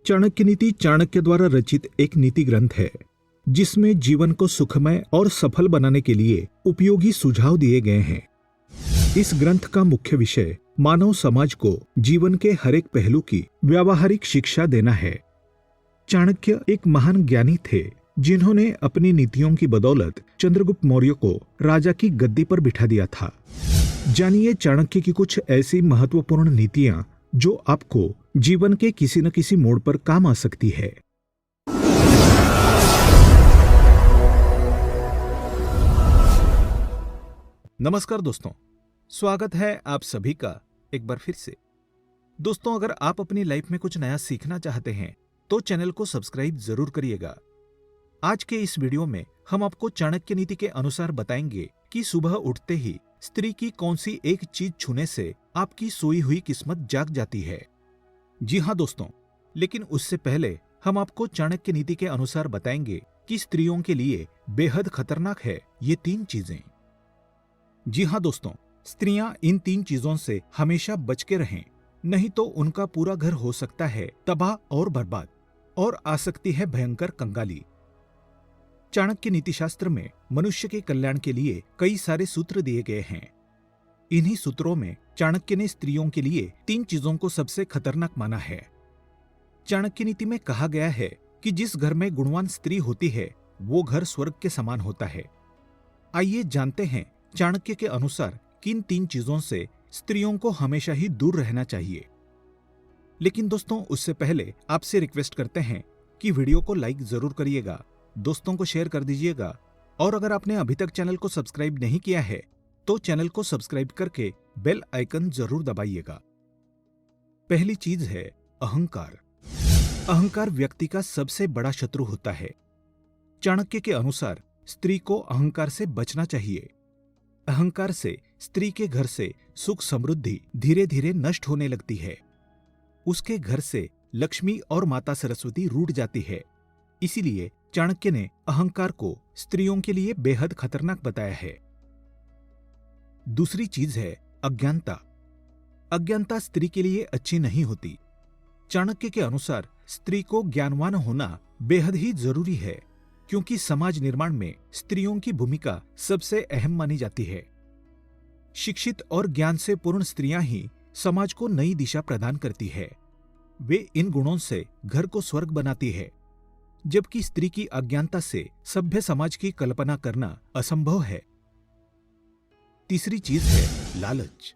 चाणक्य नीति चाणक्य द्वारा रचित एक नीति ग्रंथ है जिसमें जीवन को सुखमय और सफल बनाने के लिए उपयोगी सुझाव दिए गए हैं। इस ग्रंथ का मुख्य विषय मानव समाज को जीवन के हर एक पहलू की व्यावहारिक शिक्षा देना है। चाणक्य एक महान ज्ञानी थे जिन्होंने अपनी नीतियों की बदौलत चंद्रगुप्त मौर्य को राजा की गद्दी पर बिठा दिया था। जानिए चाणक्य की कुछ ऐसी महत्वपूर्ण नीतियां जो आपको जीवन के किसी न किसी मोड़ पर काम आ सकती है। नमस्कार दोस्तों, स्वागत है आप सभी का एक बार फिर से। दोस्तों, अगर आप अपनी लाइफ में कुछ नया सीखना चाहते हैं तो चैनल को सब्सक्राइब जरूर करिएगा। आज के इस वीडियो में हम आपको चाणक्य नीति के अनुसार बताएंगे कि सुबह उठते ही स्त्री की कौन सी एक चीज छूने से आपकी सोई हुई किस्मत जाग जाती है। जी हाँ दोस्तों, लेकिन उससे पहले हम आपको चाणक्य नीति के अनुसार बताएंगे कि स्त्रियों के लिए बेहद खतरनाक है ये 3 चीजें। जी हाँ दोस्तों, स्त्रियां इन 3 चीजों से हमेशा बच के रहें, नहीं तो उनका पूरा घर हो सकता है तबाह और बर्बाद और आ सकती है भयंकर कंगाली। चाणक्य नीतिशास्त्र में मनुष्य के कल्याण के लिए कई सारे सूत्र दिए गए हैं। इन्हीं सूत्रों में चाणक्य ने स्त्रियों के लिए 3 चीजों को सबसे खतरनाक माना है। चाणक्य नीति में कहा गया है कि जिस घर में गुणवान स्त्री होती है वो घर स्वर्ग के समान होता है। आइए जानते हैं चाणक्य के अनुसार किन 3 चीजों से स्त्रियों को हमेशा ही दूर रहना चाहिए। लेकिन दोस्तों, उससे पहले आपसे रिक्वेस्ट करते हैं कि वीडियो को लाइक जरूर करिएगा, दोस्तों को शेयर कर दीजिएगा और अगर आपने अभी तक चैनल को सब्सक्राइब नहीं किया है तो चैनल को सब्सक्राइब करके बेल आइकन जरूर दबाइएगा। पहली चीज है अहंकार। अहंकार व्यक्ति का सबसे बड़ा शत्रु होता है। चाणक्य के अनुसार स्त्री को अहंकार से बचना चाहिए। अहंकार से स्त्री के घर से सुख समृद्धि धीरे धीरे नष्ट होने लगती है। उसके घर से लक्ष्मी और माता सरस्वती रूठ जाती है। इसीलिए चाणक्य ने अहंकार को स्त्रियों के लिए बेहद खतरनाक बताया है। दूसरी चीज है अज्ञानता। अज्ञानता स्त्री के लिए अच्छी नहीं होती। चाणक्य के अनुसार स्त्री को ज्ञानवान होना बेहद ही जरूरी है, क्योंकि समाज निर्माण में स्त्रियों की भूमिका सबसे अहम मानी जाती है। शिक्षित और ज्ञान से पूर्ण स्त्रियां ही समाज को नई दिशा प्रदान करती है। वे इन गुणों से घर को स्वर्ग बनाती है, जबकि स्त्री की अज्ञानता से सभ्य समाज की कल्पना करना असंभव है। तीसरी चीज है लालच।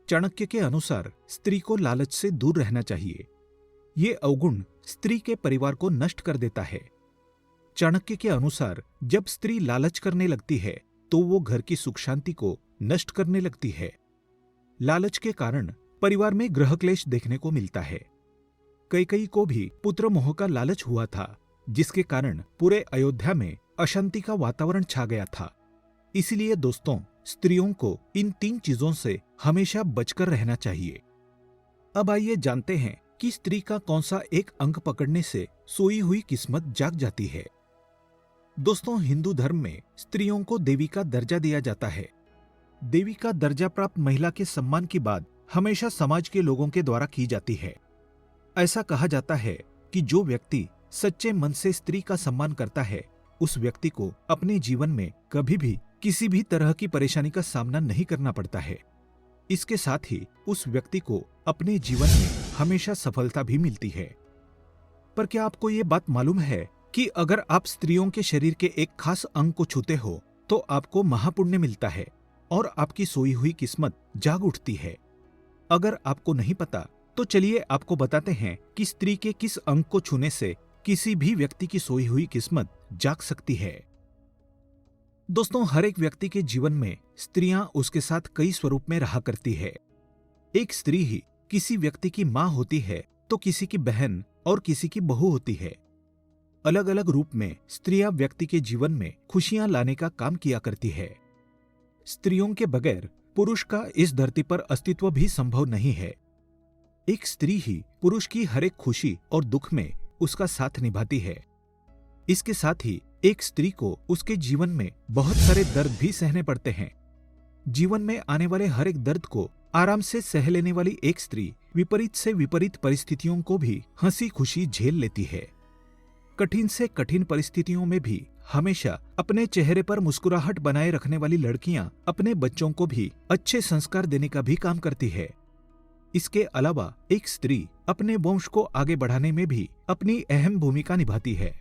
चाणक्य के अनुसार स्त्री को लालच से दूर रहना चाहिए। ये अवगुण स्त्री के परिवार को नष्ट कर देता है। चाणक्य के अनुसार जब स्त्री लालच करने लगती है तो वो घर की सुख शांति को नष्ट करने लगती है। लालच के कारण परिवार में गृह क्लेश देखने को मिलता है। कैकेयी को भी पुत्र मोह का लालच हुआ था, जिसके कारण पूरे अयोध्या में अशांति का वातावरण छा गया था। इसलिए दोस्तों, स्त्रियों को इन 3 चीजों से हमेशा बचकर रहना चाहिए। अब आइए जानते हैं कि स्त्री का कौन सा एक अंक पकड़ने से सोई हुई किस्मत जाग जाती है। दोस्तों, हिंदू धर्म में स्त्रियों को देवी का दर्जा दिया जाता है। देवी का दर्जा प्राप्त महिला के सम्मान की बात हमेशा समाज के लोगों के द्वारा की जाती है। ऐसा कहा जाता है कि जो व्यक्ति सच्चे मन से स्त्री का सम्मान करता है उस व्यक्ति को अपने जीवन में कभी भी किसी भी तरह की परेशानी का सामना नहीं करना पड़ता है। इसके साथ ही उस व्यक्ति को अपने जीवन में हमेशा सफलता भी मिलती है। पर क्या आपको ये बात मालूम है कि अगर आप स्त्रियों के शरीर के एक खास अंग को छूते हो तो आपको महापुण्य मिलता है और आपकी सोई हुई किस्मत जाग उठती है। अगर आपको नहीं पता तो चलिए आपको बताते हैं कि स्त्री के किस अंग को छूने से किसी भी व्यक्ति की सोई हुई किस्मत जाग सकती है। दोस्तों, हर एक व्यक्ति के जीवन में स्त्रियां उसके साथ कई स्वरूप में रहा करती है। एक स्त्री ही किसी व्यक्ति की मां होती है तो किसी की बहन और किसी की बहू होती है। अलग अलग रूप में स्त्रियां व्यक्ति के जीवन में खुशियां लाने का काम किया करती है। स्त्रियों के बगैर पुरुष का इस धरती पर अस्तित्व भी संभव नहीं है। एक स्त्री ही पुरुष की हर एक खुशी और दुख में उसका साथ निभाती है। इसके साथ ही एक स्त्री को उसके जीवन में बहुत सारे दर्द भी सहने पड़ते हैं। जीवन में आने वाले हर एक दर्द को आराम से सह लेने वाली एक स्त्री विपरीत से विपरीत परिस्थितियों को भी हंसी खुशी झेल लेती है। कठिन से कठिन परिस्थितियों में भी हमेशा अपने चेहरे पर मुस्कुराहट बनाए रखने वाली लड़कियां अपने बच्चों को भी अच्छे संस्कार देने का भी काम करती है। इसके अलावा एक स्त्री अपने वंश को आगे बढ़ाने में भी अपनी अहम भूमिका निभाती है।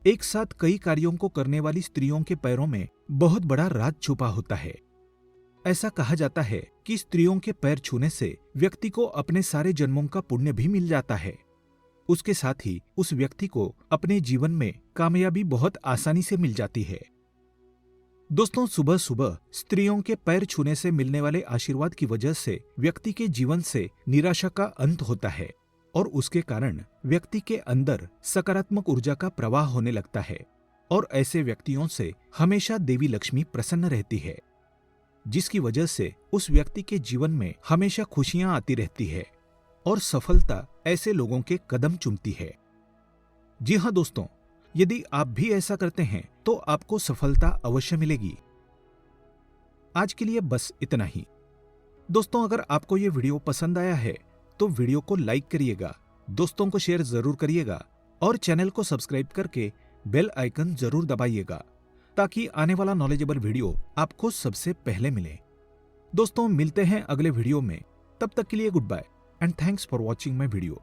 एक साथ कई कार्यों को करने वाली स्त्रियों के पैरों में बहुत बड़ा राज छुपा होता है। ऐसा कहा जाता है कि स्त्रियों के पैर छूने से व्यक्ति को अपने सारे जन्मों का पुण्य भी मिल जाता है। उसके साथ ही उस व्यक्ति को अपने जीवन में कामयाबी बहुत आसानी से मिल जाती है। दोस्तों, सुबह सुबह स्त्रियों के पैर छूने से मिलने वाले आशीर्वाद की वजह से व्यक्ति के जीवन से निराशा का अंत होता है और उसके कारण व्यक्ति के अंदर सकारात्मक ऊर्जा का प्रवाह होने लगता है और ऐसे व्यक्तियों से हमेशा देवी लक्ष्मी प्रसन्न रहती है, जिसकी वजह से उस व्यक्ति के जीवन में हमेशा खुशियां आती रहती है और सफलता ऐसे लोगों के कदम चूमती है। जी हाँ दोस्तों, यदि आप भी ऐसा करते हैं तो आपको सफलता अवश्य मिलेगी। आज के लिए बस इतना ही। दोस्तों, अगर आपको ये वीडियो पसंद आया है तो वीडियो को लाइक करिएगा, दोस्तों को शेयर जरूर करिएगा और चैनल को सब्सक्राइब करके बेल आइकन जरूर दबाइएगा ताकि आने वाला नॉलेजेबल वीडियो आपको सबसे पहले मिले। दोस्तों, मिलते हैं अगले वीडियो में। तब तक के लिए good bye and thanks for watching my video.